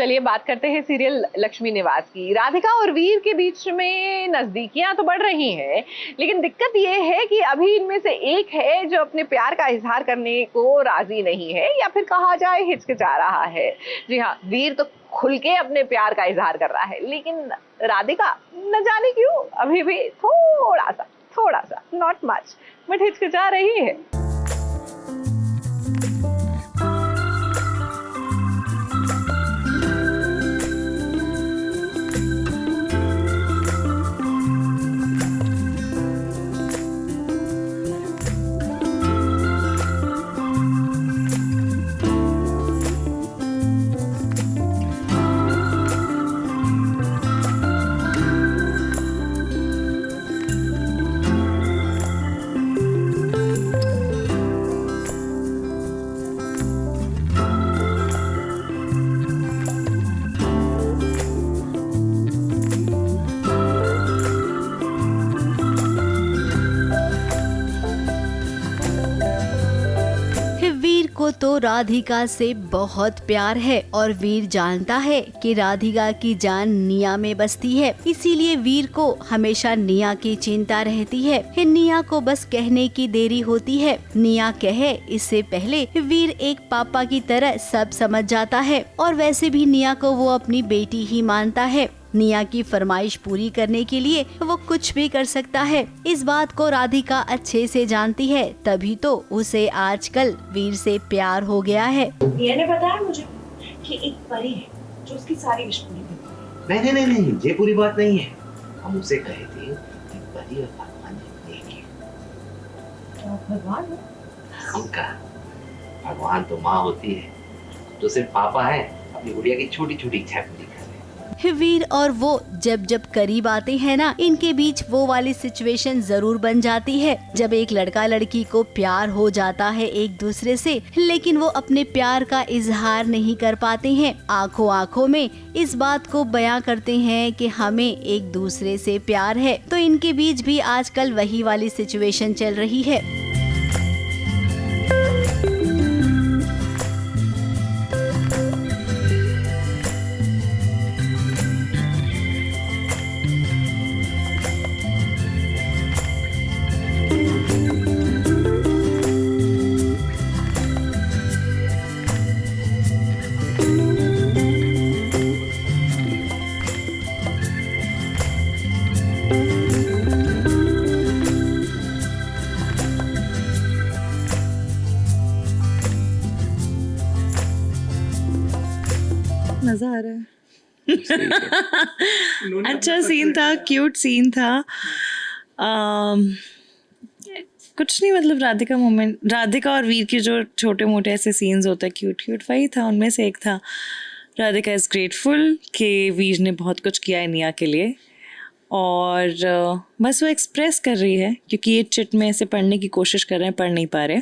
चलिए बात करते हैं सीरियल लक्ष्मी निवास की। राधिका और वीर के बीच में नजदीकियां तो बढ़ रही हैं, लेकिन दिक्कत ये है कि अभी इनमें से एक है जो अपने प्यार का इजहार करने को राजी नहीं है, या फिर कहा जाए हिचकिचा रहा है। जी हाँ, वीर तो खुल के अपने प्यार का इजहार कर रहा है, लेकिन राधिका न जाने क्यों अभी भी थोड़ा सा नॉट मच बट हिचकिचा रही है। को तो राधिका से बहुत प्यार है और वीर जानता है कि राधिका की जान निया में बसती है, इसीलिए वीर को हमेशा निया की चिंता रहती है। निया को बस कहने की देरी होती है। निया कहे इससे पहले वीर एक पापा की तरह सब समझ जाता है और वैसे भी निया को वो अपनी बेटी ही मानता है। निया की फरमाइश पूरी करने के लिए वो कुछ भी कर सकता है। इस बात को राधिका अच्छे से जानती है, तभी तो उसे आजकल वीर से प्यार हो गया है। निया ने बताया मुझे कि एक परी है जो उसकी सारी विश पूरी करती है। नहीं, ये पूरी बात नहीं है। हम उसे कहे थे कि परी और भगवान एक है। तो भगवान है? उनका भगवान तो माँ होती है, तो सिर्फ पापा है अपनी गुड़िया की छोटी छोटी इच्छा पूरी। वीर और वो जब करीब आते हैं ना, इनके बीच वो वाली सिचुएशन जरूर बन जाती है जब एक लड़का लड़की को प्यार हो जाता है एक दूसरे से, लेकिन वो अपने प्यार का इजहार नहीं कर पाते हैं। आंखों में इस बात को बयां करते हैं कि हमें एक दूसरे से प्यार है। तो इनके बीच भी आजकल वही वाली सिचुएशन चल रही है। मजा आ रहा है। अच्छा सीन था, क्यूट सीन था। कुछ नहीं, मतलब राधिका और वीर के जो छोटे मोटे ऐसे सीन्स होते हैं क्यूट, वही था, उनमें से एक था। राधिका इज़ ग्रेटफुल कि वीर ने बहुत कुछ किया है निया के लिए, और बस वो एक्सप्रेस कर रही है क्योंकि ये चिट में ऐसे पढ़ने की कोशिश कर रहे हैं, पढ़ नहीं पा रहे।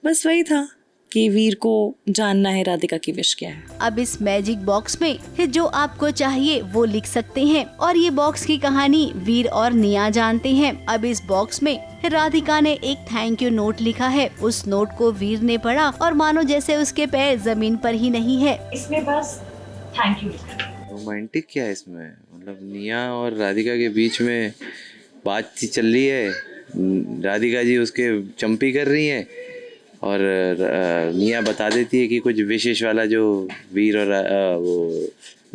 बस वही था कि वीर को जानना है राधिका की विश क्या है। अब इस मैजिक बॉक्स में जो आपको चाहिए वो लिख सकते हैं, और ये बॉक्स की कहानी वीर और निया जानते हैं। अब इस बॉक्स में राधिका ने एक थैंक यू नोट लिखा है। उस नोट को वीर ने पढ़ा और मानो जैसे उसके पैर जमीन पर ही नहीं है। इसमें बस थैंक यू लिखा है। रोमांटिक क्या है इसमें, मतलब निया और राधिका के बीच में बातचीत चल रही है। राधिका जी उसके चंपी कर रही हैं और निया बता देती है कि कुछ विशेष वाला जो वीर और वो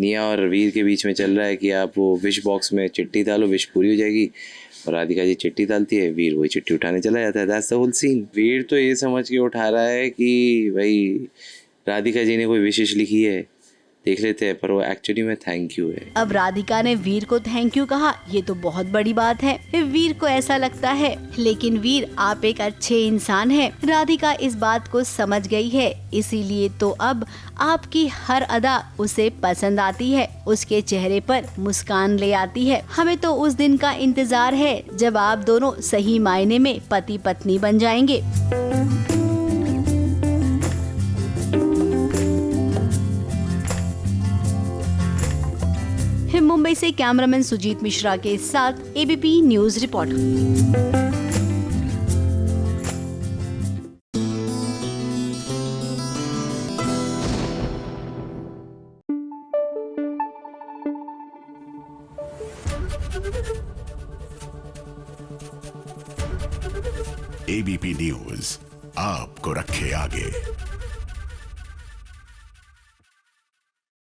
निया और वीर के बीच में चल रहा है कि आप वो विश बॉक्स में चिट्ठी डालो, विश पूरी हो जाएगी। और राधिका जी चिट्ठी डालती है, वीर वही चिट्ठी उठाने चला जाता है। That's the whole scene. Veer तो ये समझ के उठा रहा है कि भाई राधिका जी ने कोई विशेष लिखी है, देख लेते हैं, पर वो एक्चुअली में थैंक यू है। अब राधिका ने वीर को थैंक यू कहा, ये तो बहुत बड़ी बात है। वीर को ऐसा लगता है, लेकिन वीर आप एक अच्छे इंसान हैं। राधिका इस बात को समझ गई है, इसीलिए तो अब आपकी हर अदा उसे पसंद आती है, उसके चेहरे पर मुस्कान ले आती है। हमें तो उस दिन का इंतजार है जब आप दोनों सही मायने में पति पत्नी बन जाएंगे। मुंबई से कैमरामैन सुजीत मिश्रा के साथ ABP news reporter. ABP news आपको रखे आगे।